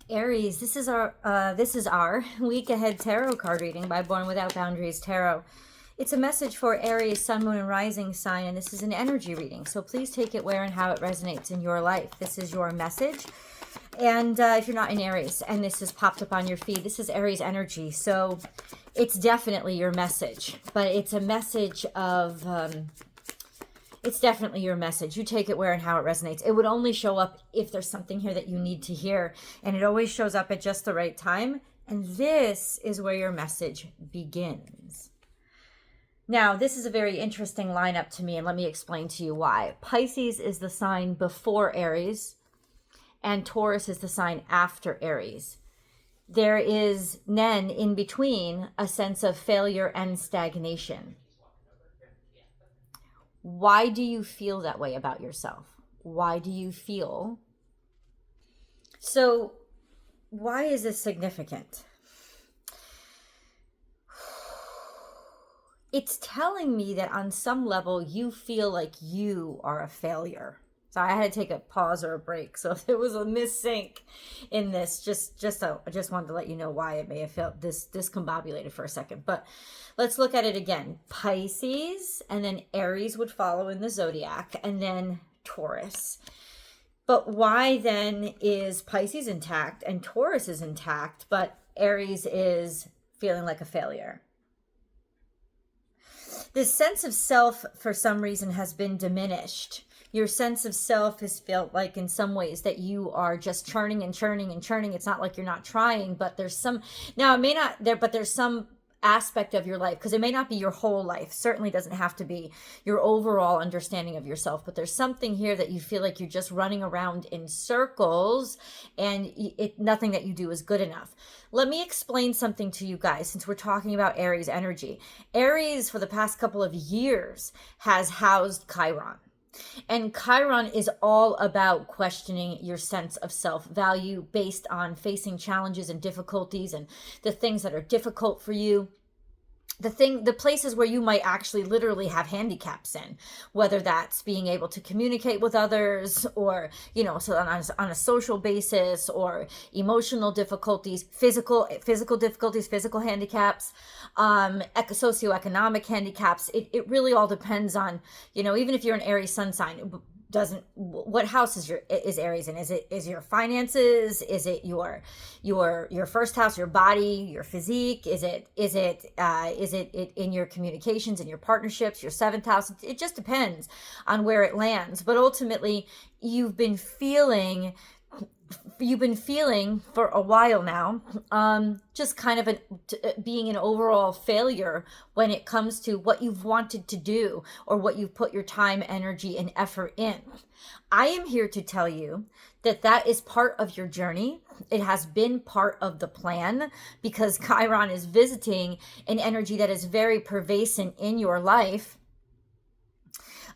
Aries, this is our week ahead tarot card reading by Born Without Boundaries Tarot. It's a message for Aries, Sun, Moon, and Rising sign, and this is an energy reading. So please take it where and how it resonates in your life. This is your message. And if you're not in Aries and this has popped up on your feed, this is Aries energy. So it's definitely your message, but it's a message of... it's definitely your message. You take it where and how it resonates. It would only show up if there's something here that you need to hear. And it always shows up at just the right time. And this is where your message begins. Now, this is a very interesting lineup to me, and let me explain to you why. Pisces is the sign before Aries, and Taurus is the sign after Aries. There is then, in between, a sense of failure and stagnation. Why do you feel that way about yourself? Why do you feel? So, why is this significant? It's telling me that on some level you feel like you are a failure. So I had to take a pause or a break. So if there was a missync in this, I just wanted to let you know why it may have felt this discombobulated for a second. But let's look at it again. Pisces, and then Aries would follow in the zodiac, and then Taurus. But why then is Pisces intact and Taurus is intact, but Aries is feeling like a failure? This sense of self, for some reason, has been diminished. Your sense of self has felt like in some ways that you are just churning and churning and churning. It's not like you're not trying, but there's some, now it may not there, but there's some aspect of your life, because it may not be your whole life. Certainly doesn't have to be your overall understanding of yourself, but there's something here that you feel like you're just running around in circles and nothing that you do is good enough. Let me explain something to you guys, since we're talking about Aries energy. Aries, for the past couple of years, has housed Chiron. And Chiron is all about questioning your sense of self-value based on facing challenges and difficulties and the things that are difficult for you. The places where you might actually literally have handicaps in, whether that's being able to communicate with others, or, so on a social basis, or emotional difficulties, physical difficulties, physical handicaps, socioeconomic handicaps. It really all depends on, even if you're an Aries sun sign, what house is Aries in? Is your finances? Is it your first house, your body, your physique? Is it in your communications, in your partnerships, your seventh house? It just depends on where it lands. But ultimately, you've been feeling for a while now, just kind of being an overall failure when it comes to what you've wanted to do or what you've put your time, energy, and effort in. I am here to tell you that is part of your journey. It has been part of the plan, because Chiron is visiting an energy that is very pervasive in your life.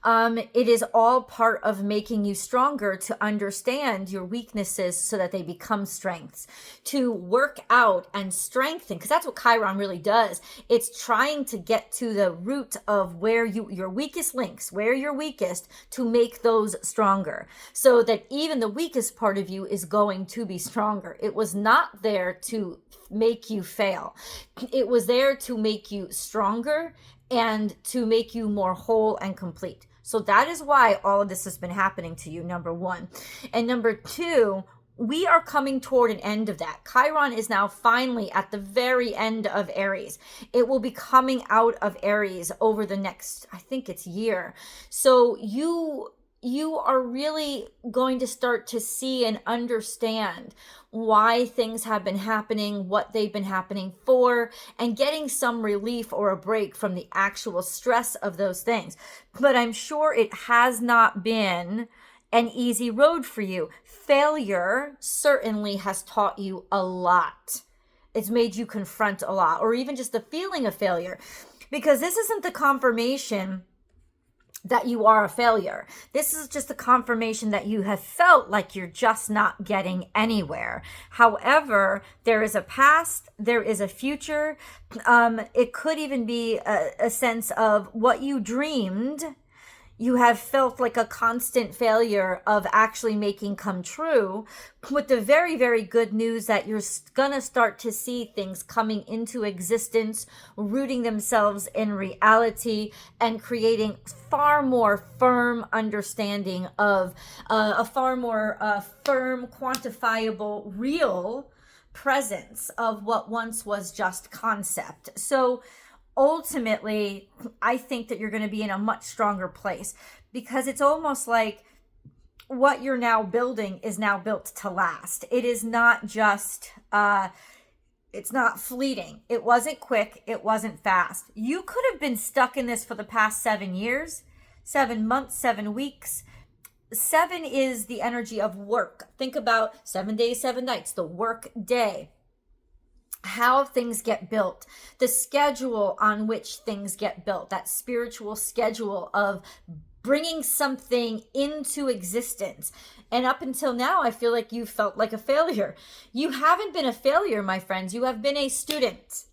It is all part of making you stronger, to understand your weaknesses so that they become strengths, to work out and strengthen, because that's what Chiron really does. It's trying to get to the root of where your weakest links, where you're weakest, to make those stronger, so that even the weakest part of you is going to be stronger. It was not there to make you fail. It was there to make you stronger and to make you more whole and complete. So that is why all of this has been happening to you, number one. And number two, we are coming toward an end of that. Chiron is now finally at the very end of Aries. It will be coming out of Aries over the next, I think it's year. So you are really going to start to see and understand why things have been happening, what they've been happening for, and getting some relief or a break from the actual stress of those things. But I'm sure it has not been an easy road for you. Failure certainly has taught you a lot. It's made you confront a lot, or even just the feeling of failure, because this isn't the confirmation that you are a failure. This is just a confirmation that you have felt like you're just not getting anywhere. However, there is a past, there is a future. It could even be a sense of what you dreamed you have felt like a constant failure of actually making come true, with the very, very good news that you're going to start to see things coming into existence, rooting themselves in reality, and creating far more firm understanding of a far more firm, quantifiable, real presence of what once was just concept. So ultimately, I think that you're going to be in a much stronger place, because it's almost like what you're now building is now built to last. It is not just, it's not fleeting. It wasn't quick. It wasn't fast. You could have been stuck in this for the past 7 years, 7 months, 7 weeks. 7 is the energy of work. Think about 7 days, 7 nights, the work day. How things get built, the schedule on which things get built, that spiritual schedule of bringing something into existence. And up until now, I feel like you felt like a failure. You haven't been a failure, my friends. You have been a student.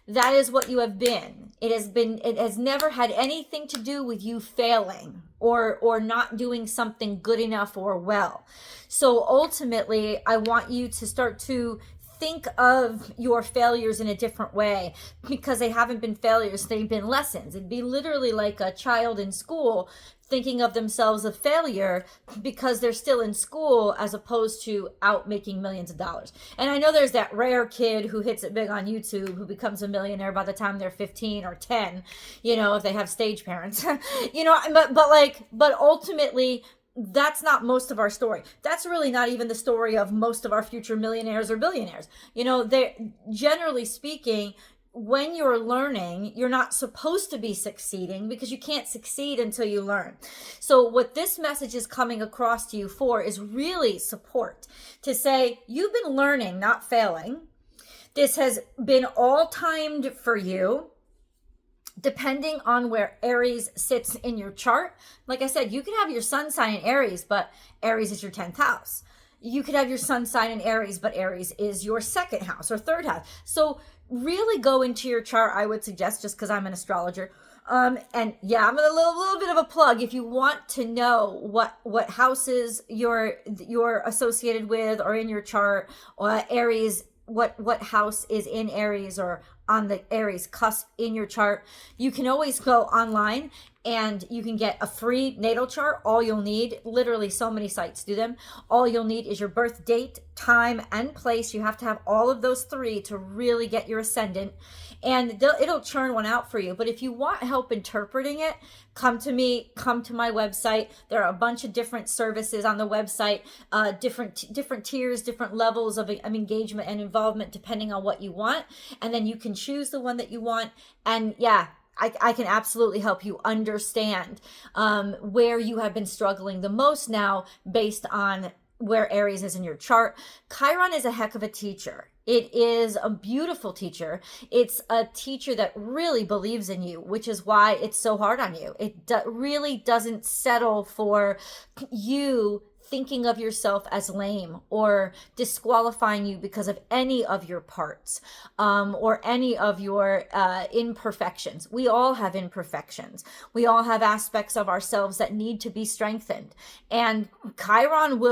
That is what you have been. It has never had anything to do with you failing or not doing something good enough or well. So ultimately, I want you to start to think of your failures in a different way, because they haven't been failures, they've been lessons. It'd be literally like a child in school thinking of themselves a failure because they're still in school, as opposed to out making millions of dollars. And I know there's that rare kid who hits it big on YouTube who becomes a millionaire by the time they're 15 or 10, if they have stage parents, but ultimately, that's not most of our story. That's really not even the story of most of our future millionaires or billionaires. They, generally speaking, when you're learning, you're not supposed to be succeeding, because you can't succeed until you learn. So what this message is coming across to you for is really support, to say you've been learning, not failing. This has been all timed for you. Depending on where Aries sits in your chart. Like I said, you can have your sun sign in Aries, but Aries is your 10th house. You could have your sun sign in Aries, but Aries is your 2nd house or 3rd house. So really go into your chart, I would suggest, just because I'm an astrologer. And yeah, I'm a little bit of a plug. If you want to know what houses you're associated with or in your chart, or Aries, what house is in Aries or on the Aries cusp in your chart, you can always go online and you can get a free natal chart. All you'll need, literally so many sites do them, all you'll need is your birth date, time, and place. You have to have all of those 3 to really get your ascendant, and it'll churn one out for you. But if you want help interpreting it, come to me, come to my website. There are a bunch of different services on the website, different tiers, different levels of engagement and involvement, depending on what you want. And then you can choose the one that you want. And yeah, I can absolutely help you understand where you have been struggling the most now, based on where Aries is in your chart. Chiron is a heck of a teacher. It is a beautiful teacher. It's a teacher that really believes in you, which is why it's so hard on you. It really doesn't settle for you thinking of yourself as lame or disqualifying you because of any of your parts or any of your imperfections. We all have imperfections. We all have aspects of ourselves that need to be strengthened. And Chiron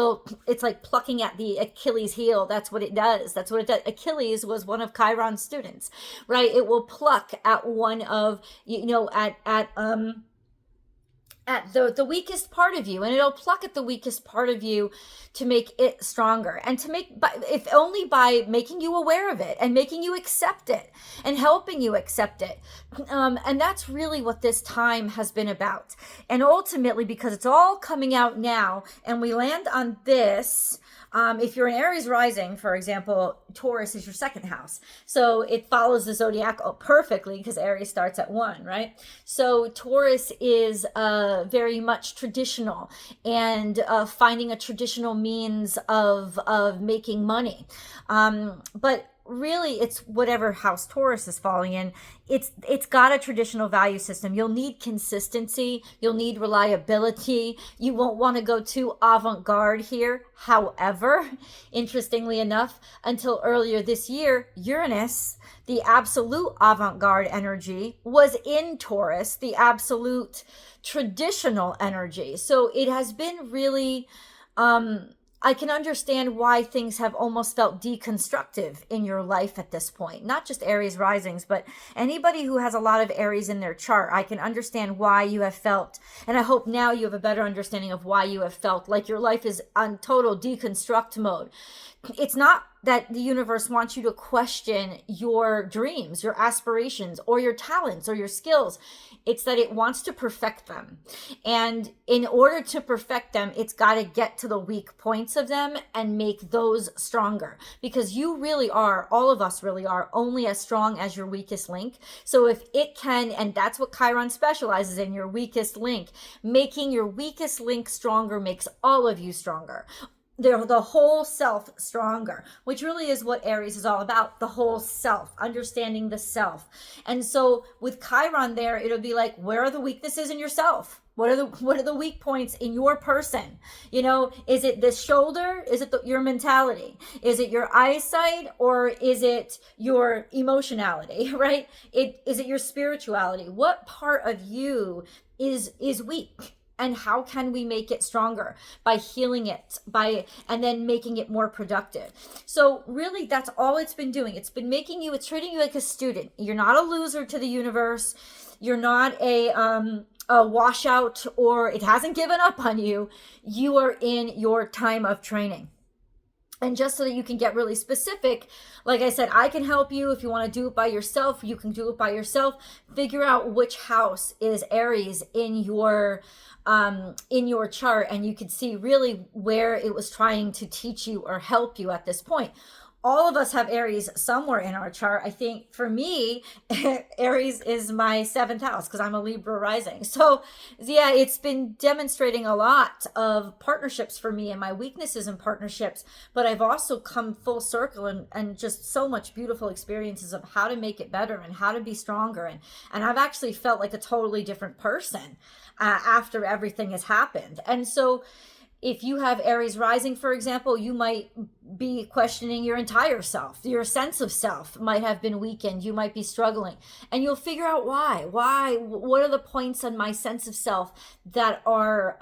it's like plucking at the Achilles heel. That's what it does. That's what it does. Achilles was one of Chiron's students, right? It will pluck at one of, at the weakest part of you, and it'll pluck at the weakest part of you to make it stronger, and if only by making you aware of it and making you accept it and helping you accept it. And that's really what this time has been about. And ultimately, because it's all coming out now, and we land on this, if you're an Aries rising, for example, Taurus is your 2nd house. So it follows the zodiac perfectly, because Aries starts at 1, right? So Taurus is very much traditional, and finding a traditional means of making money. But really it's whatever house Taurus is falling in. It's got a traditional value system. You'll need consistency, you'll need reliability. You won't want to go too avant-garde here. However, interestingly enough, until earlier this year, Uranus, the absolute avant-garde energy, was in Taurus, the absolute traditional energy. So it has been really I can understand why things have almost felt deconstructive in your life at this point. Not just Aries risings, but anybody who has a lot of Aries in their chart, I can understand why you have felt, and I hope now you have a better understanding of why you have felt like your life is on total deconstruct mode. It's not that the universe wants you to question your dreams, your aspirations, or your talents, or your skills. It's that it wants to perfect them. And in order to perfect them, it's got to get to the weak points of them and make those stronger. Because you really are, all of us really are, only as strong as your weakest link. So if it can, and that's what Chiron specializes in, your weakest link, making your weakest link stronger makes all of you stronger. The whole self stronger, which really is what Aries is all about, the whole self, understanding the self. And so with Chiron there, it'll be like, where are the weaknesses in yourself? What are the weak points in your person? You know, is it the shoulder? Is it your mentality? Is it your eyesight, or is it your emotionality, right? Is it your spirituality? What part of you is weak? And how can we make it stronger? By healing it, and then making it more productive. So really, that's all it's been doing. It's been it's treating you like a student. You're not a loser to the universe. You're not a washout, or it hasn't given up on you. You are in your time of training. And just so that you can get really specific, like I said, I can help you. If you want to do it by yourself, you can do it by yourself. Figure out which house is Aries in your chart, and you can see really where it was trying to teach you or help you at this point. All of us have Aries somewhere in our chart. I think for me, Aries is my 7th house because I'm a Libra rising. So yeah, it's been demonstrating a lot of partnerships for me and my weaknesses in partnerships, but I've also come full circle and just so much beautiful experiences of how to make it better and how to be stronger. And I've actually felt like a totally different person after everything has happened. And so if you have Aries rising, for example, you might be questioning your entire self. Your sense of self might have been weakened. You might be struggling. And you'll figure out why. What are the points on my sense of self that are,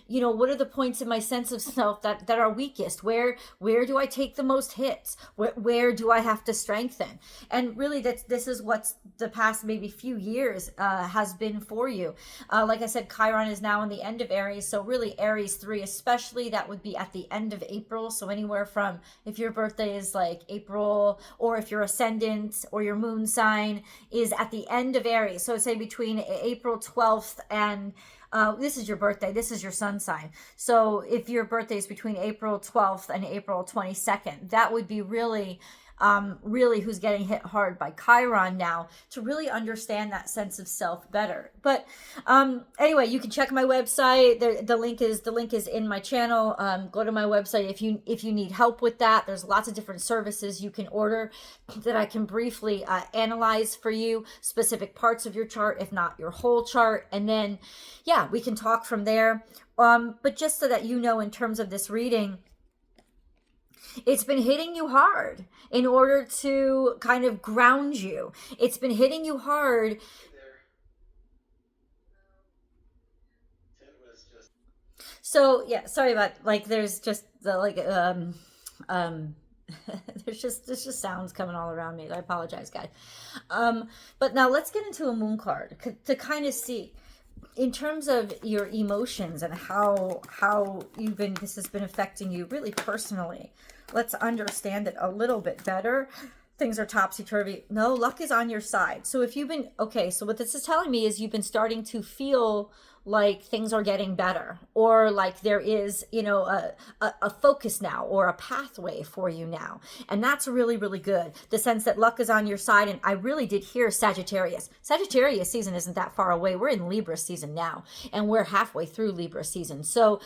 what are the points in my sense of self that are weakest? Where do I take the most hits? Where do I have to strengthen? And really, this is what's the past maybe few years has been for you. Like I said, Chiron is now in the end of Aries. So really Aries 3 especially, that would be at the end of April. So anywhere from, if your birthday is like April, or if your ascendant or your moon sign is at the end of Aries. So say between April 12th and this is your birthday, this is your sun sign. So if your birthday is between April 12th and April 22nd, that would be really who's getting hit hard by Chiron now, to really understand that sense of self better. But anyway, you can check my website. The link is in my channel. Go to my website if you need help with that. There's lots of different services you can order that I can briefly analyze for you, specific parts of your chart, if not your whole chart, and then yeah, we can talk from there. But just so that you know, in terms of this reading, it's been hitting you hard in order to kind of ground you. It's been hitting you hard. So yeah, sorry about, like, there's just the there's just sounds coming all around me. I apologize, guys. But now let's get into a moon card to kind of see, in terms of your emotions and how this has been affecting you really personally. Let's understand it a little bit better. Things are topsy-turvy. No, luck is on your side. So if you've been, okay, so what this is telling me is you've been starting to feel like things are getting better, or like there is, you know, a focus now, or a pathway for you now. And that's really, really good. The sense that luck is on your side. And I really did hear Sagittarius. Sagittarius season isn't that far away. We're in Libra season now, and we're halfway through Libra season. So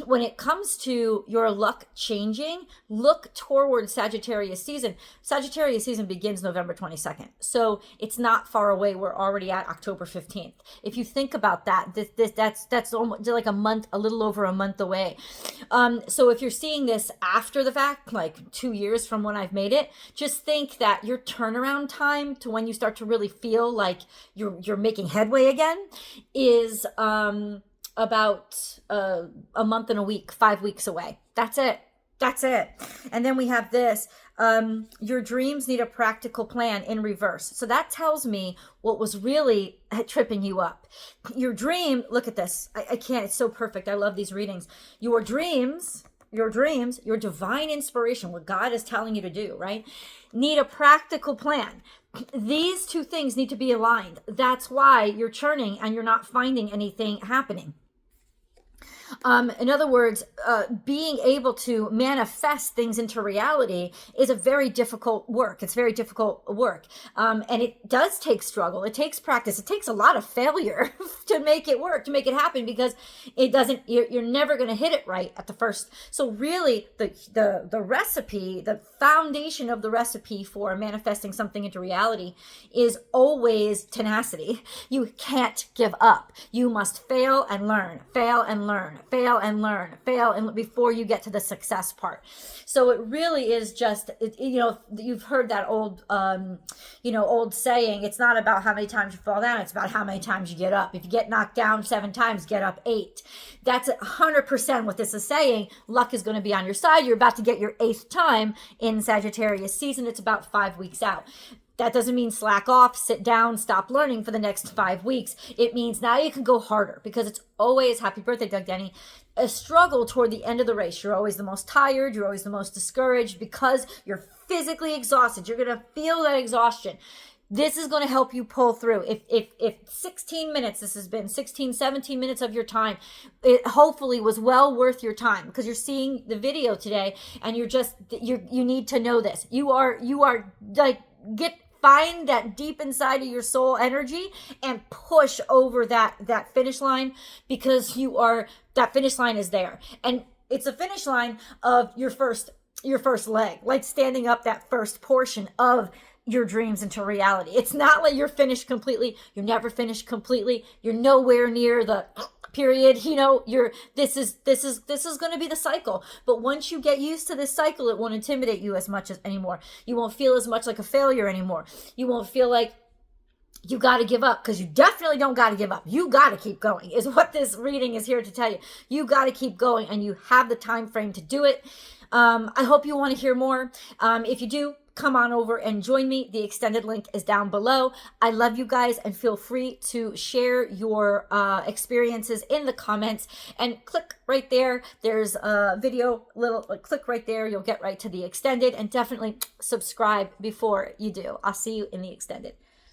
when it comes to your luck changing, look toward Sagittarius season. Sagittarius season begins November 22nd. So it's not far away. We're already at October 15th. If you think about that, that's almost like a month, a little over a month away. So if you're seeing this after the fact, like 2 years from when I've made it, just think that your turnaround time to when you start to really feel like you're making headway again is about a month and a week, 5 weeks away. That's it. That's it. And then we have this, your dreams need a practical plan in reverse. So that tells me what was really tripping you up. Your dream, look at this. I can't, it's so perfect. I love these readings. Your dreams, your divine inspiration, what God is telling you to do, right? Need a practical plan. These two things need to be aligned. That's why you're churning and you're not finding anything happening. In other words, being able to manifest things into reality is a very difficult work. It's very difficult work. And it does take struggle. It takes practice. It takes a lot of failure to make it work, to make it happen, because it doesn't, you're never going to hit it right at the first. So really the recipe, the foundation of the recipe for manifesting something into reality is always tenacity. You can't give up. You must fail and learn, fail and learn, fail and learn, fail and before you get to the success part. So it really is just, you know, you've heard that old, old saying, it's not about how many times you fall down, it's about how many times you get up. If you get knocked down 7 times, get up 8. That's 100% what this is saying. Luck is going to be on your side. You're about to get your 8th time in Sagittarius season. It's about 5 weeks out. That doesn't mean slack off, sit down, stop learning for the next 5 weeks. It means now you can go harder, because it's always, happy birthday, Doug Denny, a struggle toward the end of the race. You're always the most tired. You're always the most discouraged because you're physically exhausted. You're going to feel that exhaustion. This is going to help you pull through. If 16 minutes, this has been 16, 17 minutes of your time, it hopefully was well worth your time, because you're seeing the video today and you need to know this. You are like, find that deep inside of your soul energy and push over that finish line, because that finish line is there. And it's a finish line of your first leg, like standing up that first portion of your dreams into reality. It's not like you're finished completely. You're never finished completely. You're nowhere near the period. You know, this is going to be the cycle. But once you get used to this cycle, it won't intimidate you as much anymore. You won't feel as much like a failure anymore. You won't feel like you got to give up, because you definitely don't got to give up. You got to keep going is what this reading is here to tell you. You got to keep going, and you have the time frame to do it. I hope you want to hear more. If you do, come on over and join me. The extended link is down below. I love you guys, and feel free to share your experiences in the comments, and click right there. There's a video, click right there. You'll get right to the extended, and definitely subscribe before you do. I'll see you in the extended.